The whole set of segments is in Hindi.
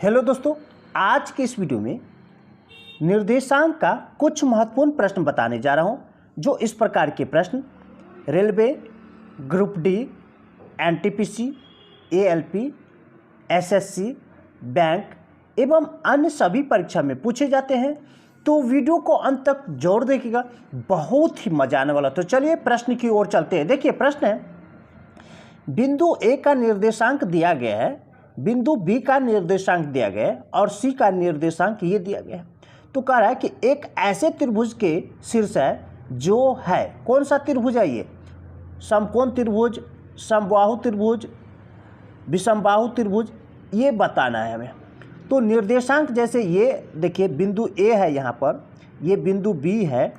हेलो दोस्तों, आज के इस वीडियो में निर्देशांक का कुछ महत्वपूर्ण प्रश्न बताने जा रहा हूं, जो इस प्रकार के प्रश्न railway, group D, NTPC, ALP, SSC, bank एवं अन्य सभी परीक्षा में पूछे जाते हैं। तो वीडियो को अंत तक जरूर देखिएगा, बहुत ही मजा आने वाला। तो चलिए प्रश्न की ओर चलते हैं। देखिए प्रश्न है, बिंदु ए का निर्देशांक दिया गया है, बिंदु बी का निर्देशांक दिया गया है और सी का निर्देशांक ये दिया गया है। तो कह रहा है कि एक ऐसे त्रिभुज के शीर्ष है जो है, कौन सा त्रिभुज है ये? समकोण त्रिभुज, समबाहु त्रिभुज, विषमबाहु त्रिभुज, ये बताना है हमें। तो निर्देशांक जैसे ये देखिए, बिंदु ए है यहाँ पर, ये बिंदु बी है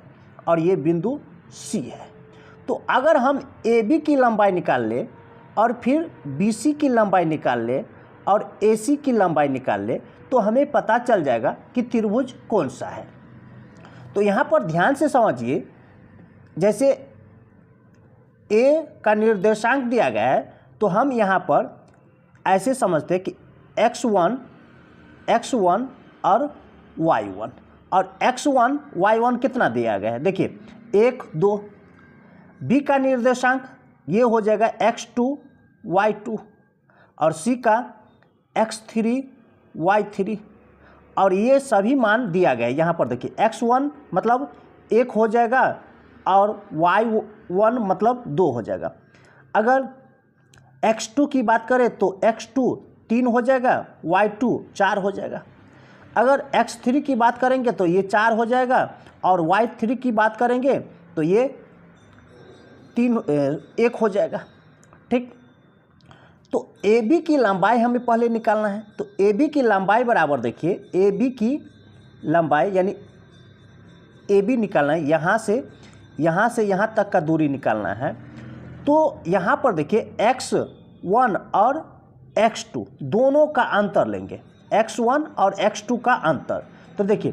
और ये बिंदु सी है। तो अगर हम ए बी की लंबाई निकाल ले और फिर बी सी की लंबाई निकाल ले और ए सी की लंबाई निकाल ले, तो हमें पता चल जाएगा कि त्रिभुज कौन सा है। तो यहाँ पर ध्यान से समझिए, जैसे ए का निर्देशांक दिया गया है तो हम यहाँ पर ऐसे समझते हैं कि x1 और y1, और x1 y1 कितना दिया गया है? देखिए 1 2। बी का निर्देशांक ये हो जाएगा x2 y2 और सी का x3 y3, और ये सभी मान दिया गया है। यहाँ पर देखिए x1 मतलब 1 हो जाएगा और y1 मतलब 2 हो जाएगा। अगर x2 की बात करें तो x2 3 हो जाएगा, y2 4 हो जाएगा। अगर x3 की बात करेंगे तो ये 4 हो जाएगा और y3 की बात करेंगे तो ये 1 हो जाएगा। ठीक, तो ए बी की लंबाई हमें पहले निकालना है। तो ए बी की लंबाई बराबर देखिए, ए बी की लंबाई यानी ए बी निकालना है, यहाँ से यहाँ तक का दूरी निकालना है। तो यहाँ पर देखिए x1 और x2 दोनों का अंतर लेंगे, x1 और x2 का अंतर। तो देखिए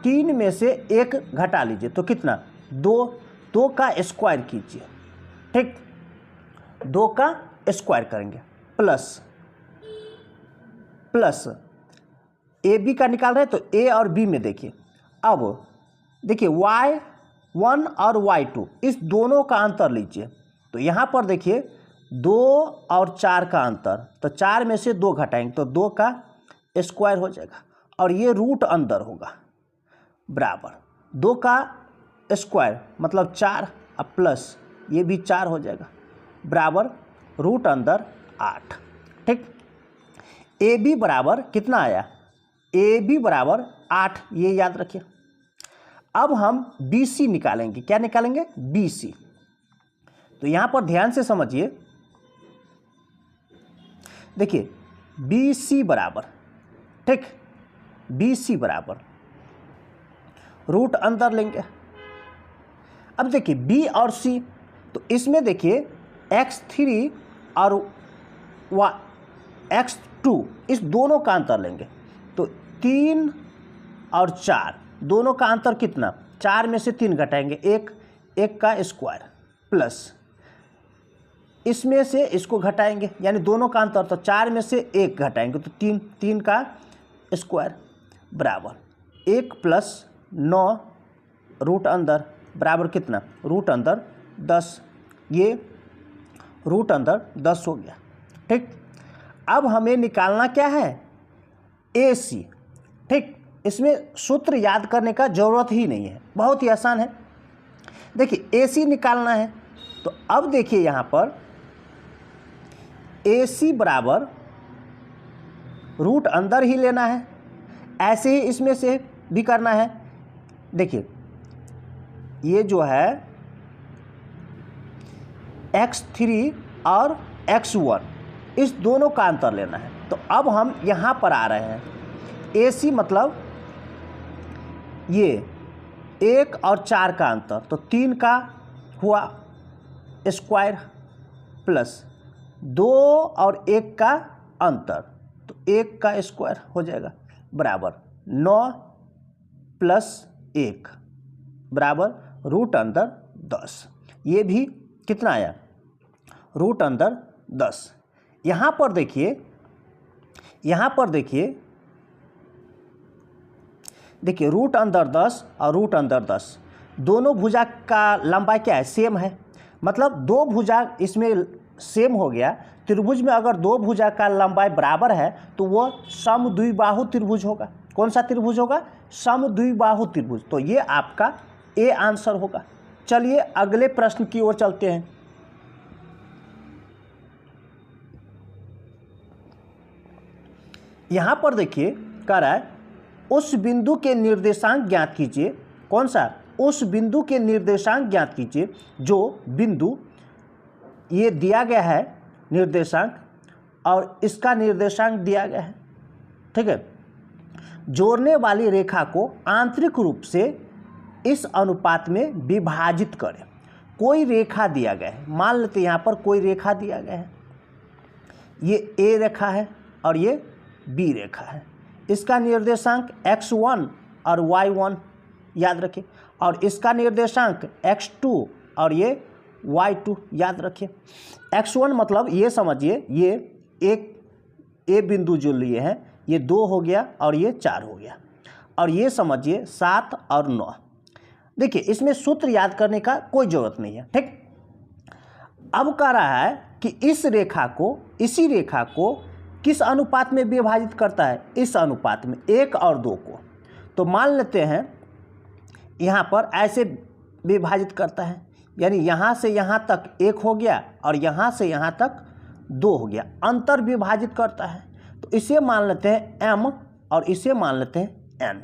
3 में से 1 घटा लीजिए तो कितना? 2 का स्क्वायर कीजिए। ठीक, 2 का स्क्वायर करेंगे प्लस ए बी का निकाल रहे हैं तो ए और बी में देखिए, अब देखिए y1 और y2 इस दोनों का अंतर लीजिए। तो यहाँ पर देखिए 2 और 4 का अंतर, तो 4 में से 2 घटाएंगे तो 2 का स्क्वायर हो जाएगा और ये रूट अंदर होगा बराबर 2 का स्क्वायर मतलब 4 अब प्लस ये भी 4 हो जाएगा बराबर रूट अंदर 8। ठीक, ए बी बराबर कितना आया? ए बी बराबर 8, ये याद रखिए। अब हम बी सी निकालेंगे। क्या निकालेंगे? B C. तो यहाँ पर ध्यान से समझिए, देखिए बी सी बराबर, ठीक, बी सी बराबर रूट अंदर लेंगे। अब देखिए बी और सी, तो इसमें देखिए x3 और x2 इस दोनों का अंतर लेंगे। तो 3 और 4 दोनों का अंतर कितना? 4 में से 3 घटाएंगे, 1 का स्क्वायर प्लस इसमें से इसको घटाएंगे यानी दोनों का अंतर, तो 4 में से 1 घटाएंगे तो 3 का स्क्वायर बराबर 1 प्लस 9 रूट अंदर बराबर कितना? रूट अंदर 10। ये रूट अंदर 10 हो गया। ठीक, अब हमें निकालना क्या है? ए सी। ठीक, इसमें सूत्र याद करने का ज़रूरत ही नहीं है, बहुत ही आसान है। देखिए ए सी निकालना है, तो अब देखिए यहाँ पर ए सी बराबर रूट अंदर ही लेना है, ऐसे ही इसमें से भी करना है। देखिए ये जो है x3 और x1 इस दोनों का अंतर लेना है। तो अब हम यहाँ पर आ रहे हैं, ए सी मतलब ये 1 और 4 का अंतर, तो 3 का हुआ स्क्वायर प्लस 2 और 1 का अंतर, तो 1 का स्क्वायर हो जाएगा बराबर 9 प्लस 1 बराबर रूट अंदर 10। ये भी कितना आया? रूट अंदर 10। यहाँ पर देखिए देखिए रूट अंदर 10 और रूट अंदर 10 दोनों भुजा का लंबाई क्या है, सेम है। मतलब दो भुजा इसमें सेम हो गया। त्रिभुज में अगर दो भुजा का लंबाई बराबर है तो वो समद्विबाहु त्रिभुज होगा। कौन सा त्रिभुज होगा, समद्विबाहु त्रिभुज। तो ये आपका ए आंसर होगा। चलिए अगले प्रश्न की ओर चलते हैं। यहां पर देखिए कह रहा है उस बिंदु के निर्देशांक ज्ञात कीजिए। कौन सा, उस बिंदु के निर्देशांक ज्ञात कीजिए जो बिंदु ये दिया गया है निर्देशांक और इसका निर्देशांक दिया गया है, ठीक है। जोड़ने वाली रेखा को आंतरिक रूप से इस अनुपात में विभाजित करें। कोई रेखा दिया गया है, मान लेते यहाँ पर कोई रेखा दिया गया है, ये ए रेखा है और ये बी रेखा है। इसका निर्देशांक x1 और y1 याद रखें, और इसका निर्देशांक x2 और ये y2 याद रखें। x1 मतलब ये समझिए ये एक ए बिंदु जो लिए हैं ये 2 हो गया और ये 4 हो गया, और ये समझिए 7 और 9। देखिए इसमें सूत्र याद करने का कोई ज़रूरत नहीं है, ठीक। अब कह रहा है कि इस रेखा को, इसी रेखा को किस अनुपात में विभाजित करता है, इस अनुपात में 1 और 2 को। तो मान लेते हैं यहाँ पर ऐसे विभाजित करता है, यानी यहाँ से यहाँ तक 1 हो गया और यहाँ से यहाँ तक 2 हो गया, अंतर विभाजित करता है। तो इसे मान लेते हैं m और इसे मान लेते हैं n,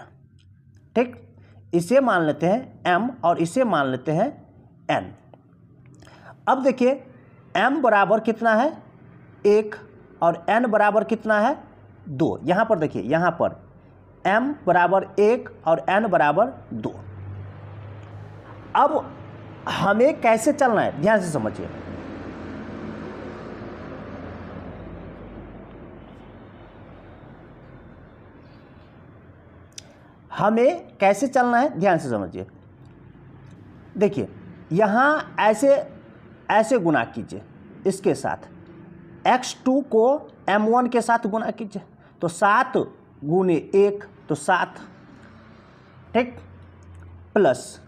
ठीक। इसे मान लेते हैं m और इसे मान लेते हैं n। अब देखिए m बराबर कितना है 1 और n बराबर कितना है 2। यहाँ पर देखिए, यहाँ पर m बराबर 1 और n बराबर 2। अब हमें कैसे चलना है, ध्यान से समझिए। हमें कैसे चलना है, ध्यान से समझिए। देखिए यहाँ ऐसे गुना कीजिए इसके साथ, x2 को m1 के साथ गुना कीजिए, तो 7 गुने 1 तो 7, ठीक, प्लस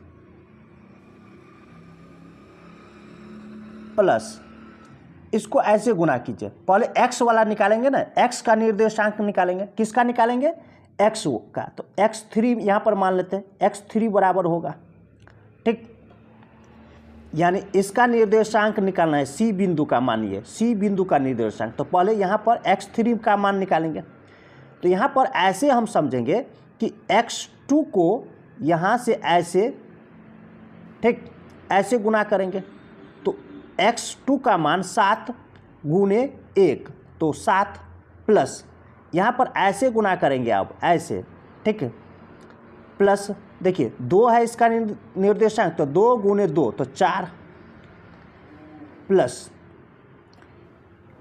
इसको ऐसे गुना कीजिए। पहले x वाला निकालेंगे ना, x का निर्देशांक निकालेंगे। किसका निकालेंगे, x का। तो x3 यहाँ पर मान लेते हैं, x3 बराबर होगा, ठीक। यानी इसका निर्देशांक निकालना है, सी बिंदु का, मानिए सी बिंदु का निर्देशांक। तो पहले यहाँ पर x3 का मान निकालेंगे। तो यहाँ पर ऐसे हम समझेंगे कि x2 को यहाँ से ऐसे, ठीक, ऐसे गुना करेंगे। तो x2 का मान 7 गुने 1 तो 7, प्लस यहाँ पर ऐसे गुना करेंगे अब ऐसे, ठीक है, प्लस देखिए 2 है इसका निर्देशांक, तो 2 गुने 2 तो 4, प्लस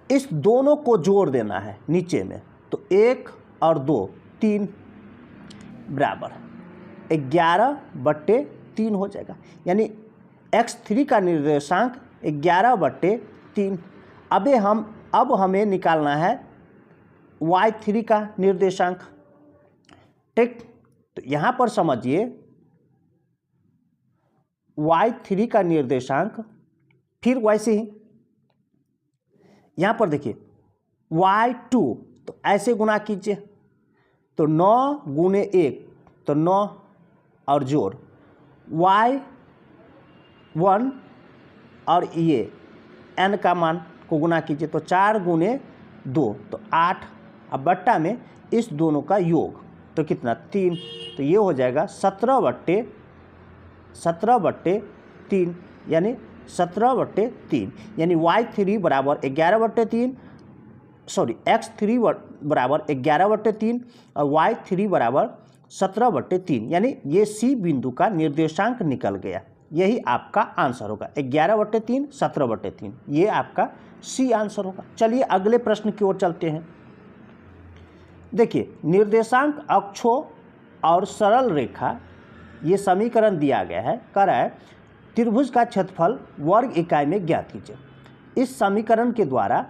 इस दोनों को जोड़ देना है नीचे में, तो 1 और 2 3 बराबर 11/3 हो जाएगा। यानी x3 का निर्देशांक 11/3। अब हमें निकालना है y3 का निर्देशांक, ठीक। तो यहाँ पर समझिए y3 का निर्देशांक, फिर वैसे ही यहाँ पर देखिए y2, तो ऐसे गुना कीजिए, तो 9 गुने 1 तो 9 और जोड़ y1 और ये n का मान को गुना कीजिए, तो 4 गुने 2 तो 8, अब बट्टा में इस दोनों का योग तो कितना 3, तो ये हो जाएगा 17/3, यानी 17/3, यानी y3 बराबर 11/3, सॉरी x3 बराबर 11/3 और y3 बराबर 17/3, यानी ये सी बिंदु का निर्देशांक निकल गया। यही आपका आंसर होगा, 11/3 17/3, ये आपका सी आंसर होगा। चलिए अगले प्रश्न की ओर चलते हैं। देखिए निर्देशांक अक्षों और सरल रेखा, ये समीकरण दिया गया है। कह रहा है त्रिभुज का क्षेत्रफल वर्ग इकाई में ज्ञात कीजिए। इस समीकरण के द्वारा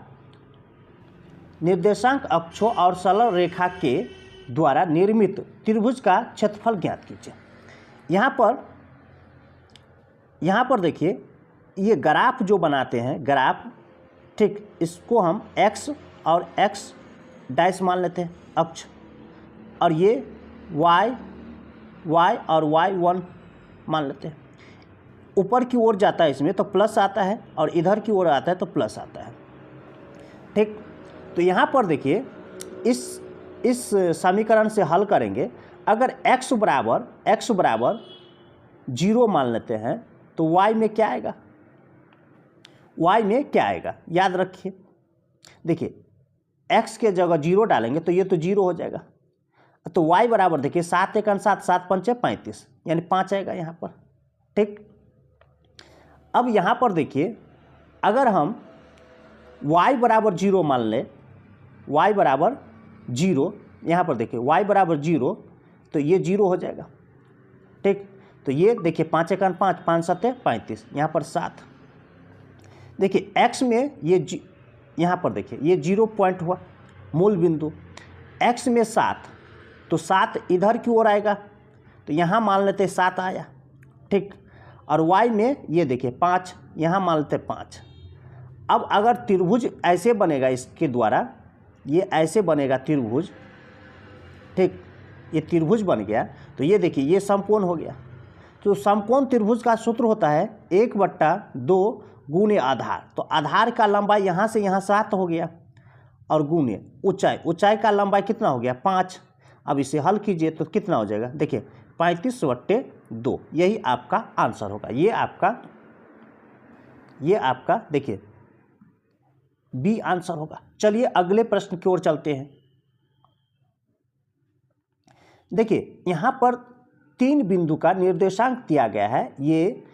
निर्देशांक अक्षों और सरल रेखा के द्वारा निर्मित त्रिभुज का क्षेत्रफल ज्ञात कीजिए। यहाँ पर देखिए ये ग्राफ जो बनाते हैं ग्राफ, ठीक, इसको हम x और x डैश मान लेते हैं अक्ष, और ये y और y1 मान लेते हैं। ऊपर की ओर जाता है इसमें तो प्लस आता है और इधर की ओर आता है तो प्लस आता है, ठीक। तो यहाँ पर देखिए इस समीकरण से हल करेंगे। अगर x बराबर 0 मान लेते हैं तो y में क्या आएगा, याद रखिए। देखिए x के जगह 0 डालेंगे तो ये तो 0 हो जाएगा। तो y बराबर देखिए 7 × 7 7 × 5 = 35, यानी 5 आएगा यहाँ पर, ठीक। अब यहाँ पर देखिए अगर हम y बराबर 0 मान लें, y बराबर 0, यहाँ पर देखिए y बराबर 0 तो ये 0 हो जाएगा, ठीक। तो ये देखिए 5 × 5 5 × 7 = 35, यहाँ पर 7। देखिए x में ये यहाँ पर देखिए ये 0 पॉइंट हुआ मूल बिंदु, x में 7 तो 7 इधर की ओर आएगा तो यहाँ मान लेते 7 आया, ठीक। और y में ये देखिए 5, यहाँ मान लेते 5। अब अगर त्रिभुज ऐसे बनेगा, इसके द्वारा ये ऐसे बनेगा त्रिभुज, ठीक, ये त्रिभुज बन गया तो ये देखिए ये समकोण हो गया। तो समकोण त्रिभुज का सूत्र होता है 1/2 गुणे आधार। तो आधार का लंबाई यहाँ से यहाँ 7 हो गया और गुणे ऊंचाई का लंबाई कितना हो गया 5। अब इसे हल कीजिए तो कितना हो जाएगा, देखिए 35/2, यही आपका आंसर होगा। ये आपका देखिए बी आंसर होगा। चलिए अगले प्रश्न की ओर चलते हैं। देखिए यहाँ पर 3 बिंदु का निर्देशांक दिया गया है, ये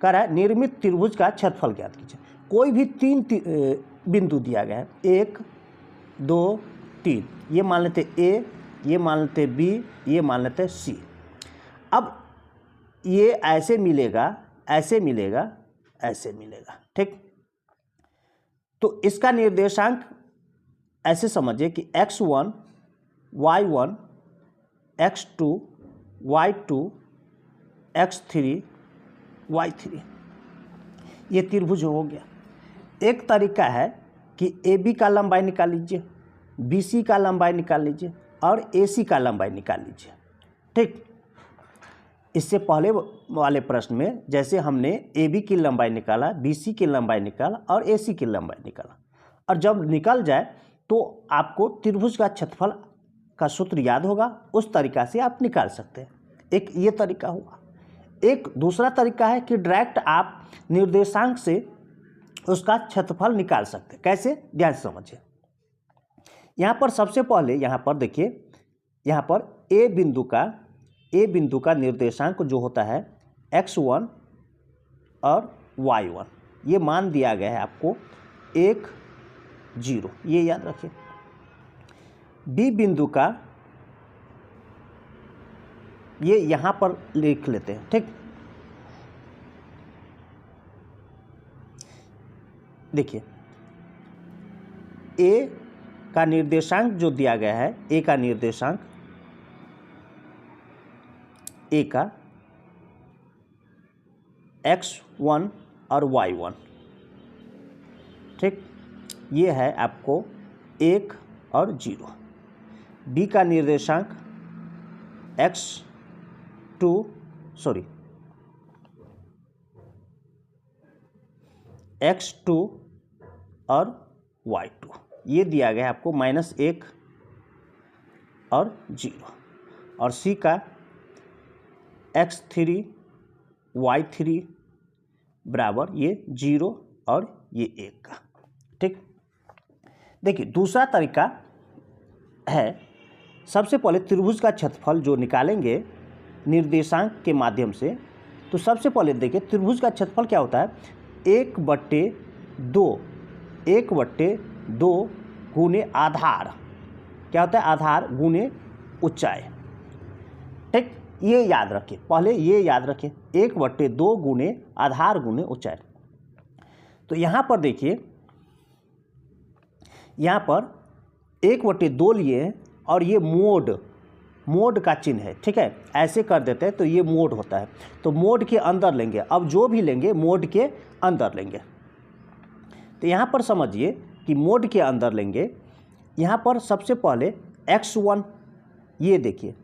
कह रहा है निर्मित त्रिभुज का क्षेत्रफल ज्ञात कीजिए। कोई भी 3 बिंदु दिया गया है, 1 2 3, ये मान लेते A, ये मान लेते B, ये मान लेते C। अब ये ऐसे मिलेगा, ठीक। तो इसका निर्देशांक ऐसे समझिए कि x1 y1 x2 y2 x3 y3, ये त्रिभुज हो गया। एक तरीका है कि AB का लंबाई निकाल लीजिए, BC का लंबाई निकाल लीजिए और AC का लंबाई निकाल लीजिए, ठीक। इससे पहले वाले प्रश्न में जैसे हमने AB की लंबाई निकाला, BC की लंबाई निकाला और AC की लंबाई निकाला, और जब निकल जाए तो आपको त्रिभुज का क्षेत्रफल का सूत्र याद होगा, उस तरीका से आप निकाल सकते हैं। एक ये तरीका हुआ। एक दूसरा तरीका है कि डायरेक्ट आप निर्देशांक से उसका क्षेत्रफल निकाल सकते हैं। कैसे, ध्यान से समझिए। यहाँ पर सबसे पहले यहाँ पर देखिए, यहाँ पर ए बिंदु का निर्देशांक जो होता है x1 और y1, ये मान दिया गया है आपको 1 0, ये याद रखिए। बी बिंदु का ये यहाँ पर लिख लेते हैं, ठीक। देखिए ए का निर्देशांक जो दिया गया है, ए का निर्देशांक, ए का x1 और y1, ठीक, ये है आपको 1 और 0। बी का निर्देशांक x2 और y2, ये दिया गया है आपको -1 और 0। और सी का x3 y3 बराबर ये 0 और ये 1 का, ठीक। देखिए दूसरा तरीका है, सबसे पहले त्रिभुज का क्षेत्रफल जो निकालेंगे निर्देशांक के माध्यम से, तो सबसे पहले देखिए त्रिभुज का क्षेत्रफल क्या होता है, 1/2 गुने आधार, क्या होता है, आधार गुने ऊंचाई, ठीक। ये याद रखिए, पहले ये याद रखिए, 1/2 गुने आधार गुने ऊंचाई। तो यहाँ पर देखिए, यहाँ पर 1/2 लिए और ये मोड का चिन्ह है, ठीक है, ऐसे कर देते हैं तो ये मोड होता है। तो मोड के अंदर लेंगे, अब जो भी लेंगे मोड के अंदर लेंगे। तो यहाँ पर समझिए कि मोड के अंदर लेंगे। यहाँ पर सबसे पहले x1, ये देखिए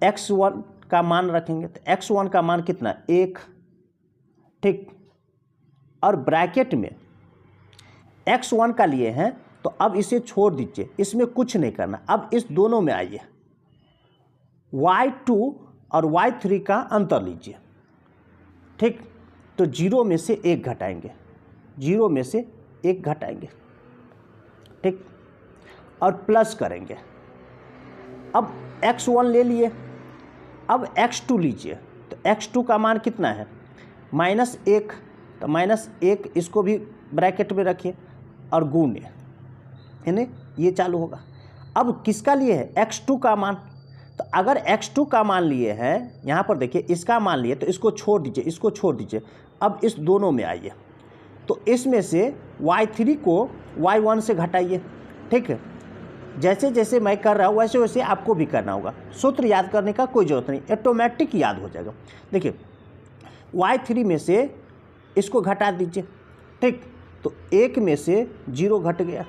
x1 का मान रखेंगे, तो x1 का मान कितना, 1, ठीक। और ब्रैकेट में x1 का लिए हैं, तो अब इसे छोड़ दीजिए, इसमें कुछ नहीं करना। अब इस दोनों में आइए, y2 और y3 का अंतर लीजिए, ठीक। तो 0 में से 1 घटाएंगे, 0 में से 1 घटाएंगे, ठीक, और प्लस करेंगे। अब x1 ले लिए, अब x2 लीजिए, तो x2 का मान कितना है, -1, तो -1 इसको भी ब्रैकेट में रखिए और गुणे, यानी ये चालू होगा। अब किसका लिए है, x2 का मान, तो अगर x2 का मान लिए हैं, यहाँ पर देखिए इसका मान लिए, तो इसको छोड़ दीजिए, इसको छोड़ दीजिए। अब इस दोनों में आइए, तो इसमें से y3 को y1 से घटाइए, ठीक है। जैसे जैसे मैं कर रहा हूँ वैसे वैसे आपको भी करना होगा, सूत्र याद करने का कोई ज़रूरत नहीं, ऑटोमेटिक याद हो जाएगा। देखिए y3 में से इसको घटा दीजिए, ठीक, तो 1 में से 0 घट गया,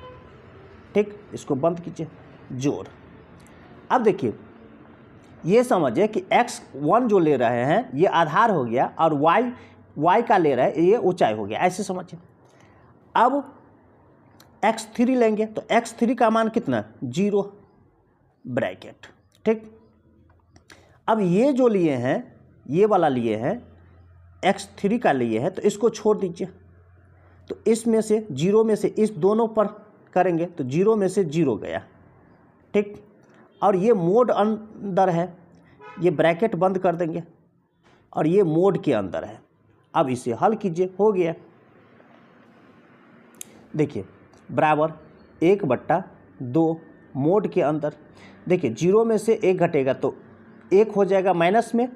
ठीक, इसको बंद कीजिए, जोड़। अब देखिए ये समझिए कि x1 जो ले रहे हैं ये आधार हो गया और y का ले रहे हैं ये ऊंचाई हो गया, ऐसे समझिए। अब x3 लेंगे, तो x3 का मान कितना, 0 ब्रैकेट, ठीक। अब ये जो लिए हैं, ये वाला लिए हैं, x3 का लिए है, तो इसको छोड़ दीजिए। तो इसमें से 0 में से इस दोनों पर करेंगे, तो 0 में से 0 गया, ठीक। और ये मोड अंदर है, ये ब्रैकेट बंद कर देंगे और ये मोड के अंदर है। अब इसे हल कीजिए, हो गया। देखिए बराबर 1/2 मोड के अंदर, देखिए 0 में से 1 घटेगा तो 1 हो जाएगा माइनस में,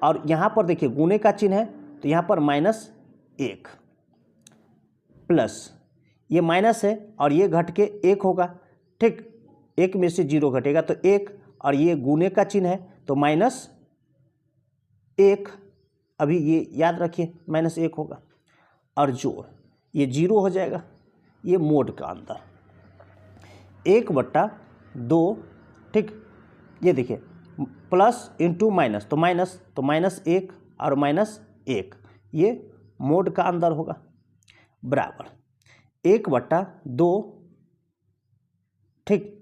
और यहाँ पर देखिए गुणे का चिन्ह है, तो यहाँ पर -1 प्लस ये माइनस है और ये घट के 1 होगा, ठीक। 1 में से 0 घटेगा तो 1, और ये गुणे का चिन्ह है तो -1, अभी ये याद रखिए -1 होगा, और जोड़, ये 0 हो जाएगा, ये मोड का अंदर 1/2, ठीक। ये देखिए प्लस इंटू माइनस, तो -1 और -1, ये मोड का अंदर होगा, बराबर 1/2, ठीक।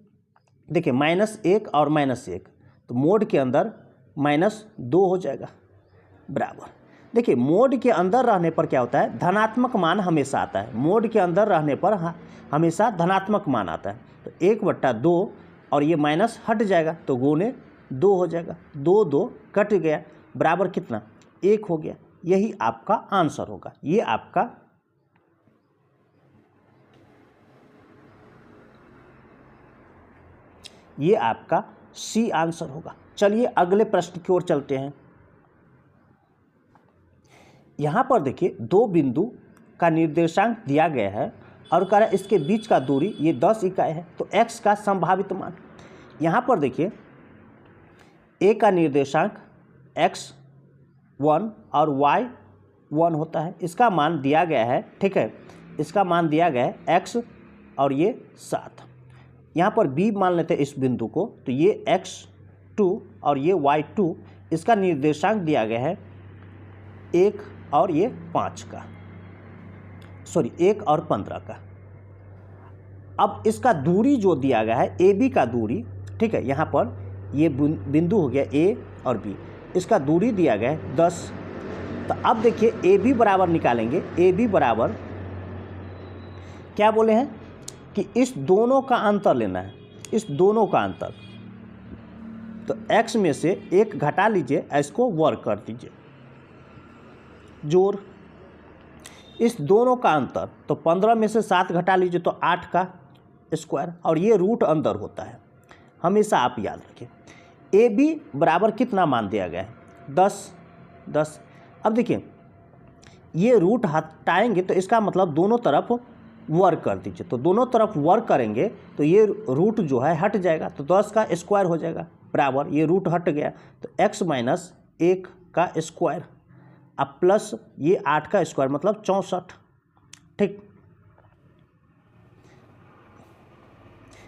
देखिए -1 और -1, तो मोड के अंदर -2 हो जाएगा, बराबर। देखिए मोड के अंदर रहने पर क्या होता है, धनात्मक मान हमेशा आता है, मोड के अंदर रहने पर हमेशा धनात्मक मान आता है। तो 1/2 और ये माइनस हट जाएगा, तो गुणे 2 हो जाएगा, 2 कट गया, बराबर कितना, 1 हो गया। यही आपका आंसर होगा, ये आपका सी आंसर होगा। चलिए अगले प्रश्न की ओर चलते हैं। यहाँ पर देखिए 2 बिंदु का निर्देशांक दिया गया है और कह रहा है इसके बीच का दूरी ये 10 इकाई है, तो x का संभावित मान। यहाँ पर देखिए a का निर्देशांक x1 और y1 होता है, इसका मान दिया गया है, ठीक है, इसका मान दिया गया है x और ये 7। यहाँ पर b मान लेते हैं इस बिंदु को, तो ये x2 और ये y2, इसका निर्देशांक दिया गया है 1 और ये 5 का, सॉरी 1 और 15 का। अब इसका दूरी जो दिया गया है AB का दूरी, ठीक है, यहाँ पर ये बिंदु हो गया A और B, इसका दूरी दिया गया है 10। तो अब देखिए AB बराबर निकालेंगे, AB बराबर क्या बोले हैं कि इस दोनों का अंतर लेना है, इस दोनों का अंतर। तो x में से 1 घटा लीजिए, इसको वर्ग कर दीजिए, जोड़, इस दोनों का अंतर, तो 15 में से 7 घटा लीजिए तो 8 का स्क्वायर, और ये रूट अंदर होता है, हमेशा आप याद रखें। ए बी बराबर कितना मान दिया गया है, 10। अब देखिए ये रूट हटाएंगे तो इसका मतलब दोनों तरफ वर्ग कर दीजिए। तो दोनों तरफ वर्ग करेंगे तो ये रूट जो है हट जाएगा, तो 10 का स्क्वायर हो जाएगा बराबर, ये रूट हट गया तो x माइनस 1 का स्क्वायर अब प्लस ये 8 का स्क्वायर मतलब 64। ठीक,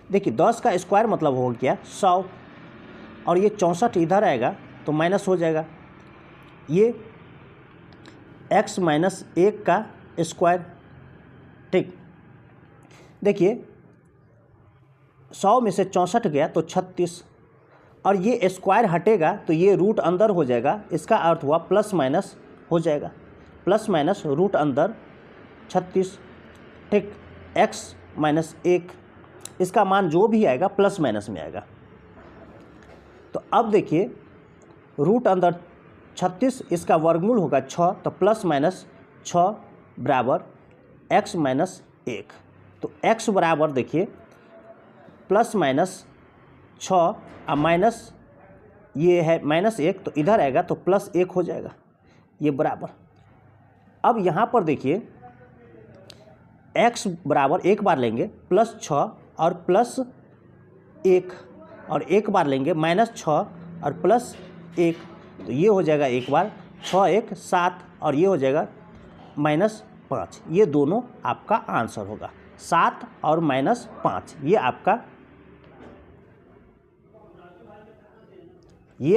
देखिए 10 का स्क्वायर मतलब हो गया 100 और ये 64 इधर आएगा तो माइनस हो जाएगा, ये x माइनस 1 का स्क्वायर। ठीक, देखिए 100 में से 64 गया तो 36 और ये स्क्वायर हटेगा तो ये रूट अंदर हो जाएगा, इसका अर्थ हुआ प्लस माइनस हो जाएगा, प्लस माइनस रूट अंदर 36। ठीक, x माइनस 1 इसका मान जो भी आएगा प्लस माइनस में आएगा। तो अब देखिए रूट अंदर 36 इसका वर्गमूल होगा 6 तो प्लस माइनस 6 बराबर x माइनस 1। तो x बराबर देखिए प्लस माइनस 6 और माइनस ये है माइनस 1 तो इधर आएगा तो प्लस 1 हो जाएगा, ये बराबर। अब यहाँ पर देखिए x बराबर एक बार लेंगे प्लस 6 और प्लस 1 और एक बार लेंगे माइनस 6 और प्लस 1, तो ये हो जाएगा एक बार 6 1 7 और ये हो जाएगा माइनस 5। ये दोनों आपका आंसर होगा, 7 और माइनस 5, ये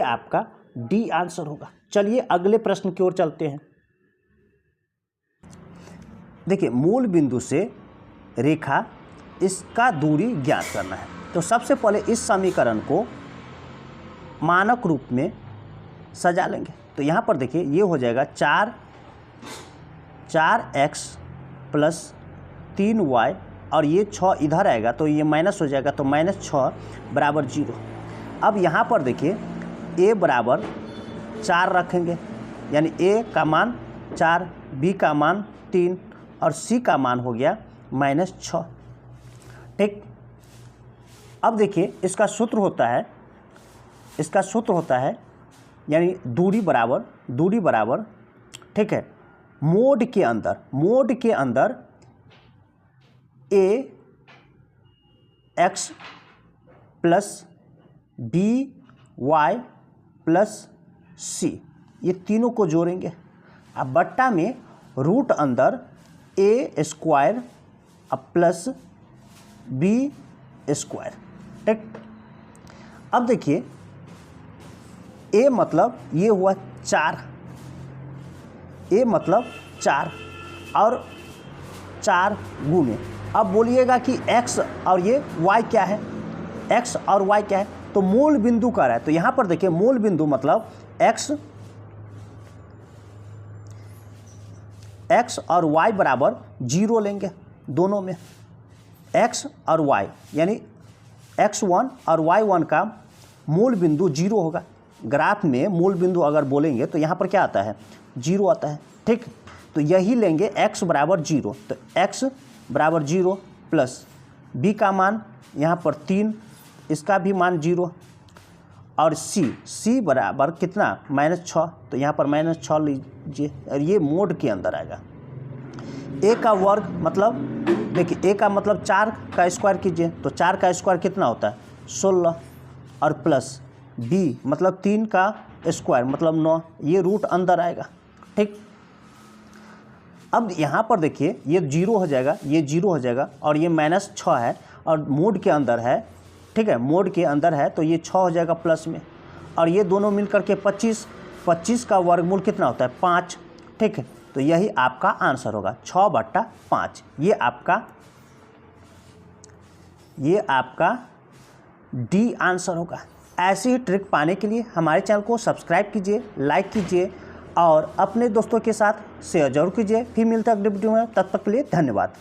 आपका डी आंसर होगा। चलिए अगले प्रश्न की ओर चलते हैं। देखिए मूल बिंदु से रेखा इसका दूरी ज्ञात करना है। तो सबसे पहले इस समीकरण को मानक रूप में सजा लेंगे। तो यहाँ पर देखिए ये हो जाएगा 4x प्लस 3y और ये 6 इधर आएगा तो ये माइनस हो जाएगा तो माइनस 6 बराबर 0। अब यहाँ पर देखिए a बराबर 4 रखेंगे, यानी a का मान 4, b का मान 3 और c का मान हो गया -6। ठीक, अब देखिए इसका सूत्र होता है यानी दूरी बराबर ठीक है मोड के अंदर a x plus b y plus c, ये तीनों को जोड़ेंगे। अब बट्टा में रूट अंदर a स्क्वायर अब प्लस b स्क्वायर। ठीक, अब देखिए a मतलब ये हुआ 4, a मतलब 4 और 4 गुने। अब बोलिएगा कि x और ये y क्या है, x और y क्या है, तो मूल बिंदु का रहा है। तो यहाँ पर देखिए मूल बिंदु मतलब x और y बराबर 0 लेंगे दोनों में, x और y यानी x1 और y1 का मूल बिंदु 0 होगा। ग्राफ में मूल बिंदु अगर बोलेंगे तो यहाँ पर क्या आता है 0 आता है। ठीक, तो यही लेंगे x बराबर 0, तो x बराबर 0 प्लस b का मान यहाँ पर 3, इसका भी मान 0 और c बराबर कितना -6, तो यहाँ पर -6 लीजिए और ये मोड के अंदर आएगा। a का वर्ग मतलब देखिए a का मतलब 4 का स्क्वायर कीजिए तो 4 का स्क्वायर कितना होता है 16 और प्लस b मतलब 3 का स्क्वायर मतलब 9, ये रूट अंदर आएगा। ठीक, अब यहाँ पर देखिए ये 0 हो जाएगा, ये 0 हो जाएगा और ये -6 है और मोड के अंदर है। ठीक है, मोड के अंदर है तो ये 6 हो जाएगा प्लस में और ये दोनों मिलकर के 25 का वर्गमूल कितना होता है 5। ठीक है, तो यही आपका आंसर होगा 6/5, ये आपका डी आंसर होगा। ऐसी ही ट्रिक पाने के लिए हमारे चैनल को सब्सक्राइब कीजिए, लाइक कीजिए और अपने दोस्तों के साथ शेयर जरूर कीजिए। फिर मिलते हैं अगले वीडियो में, तब तक के लिए धन्यवाद।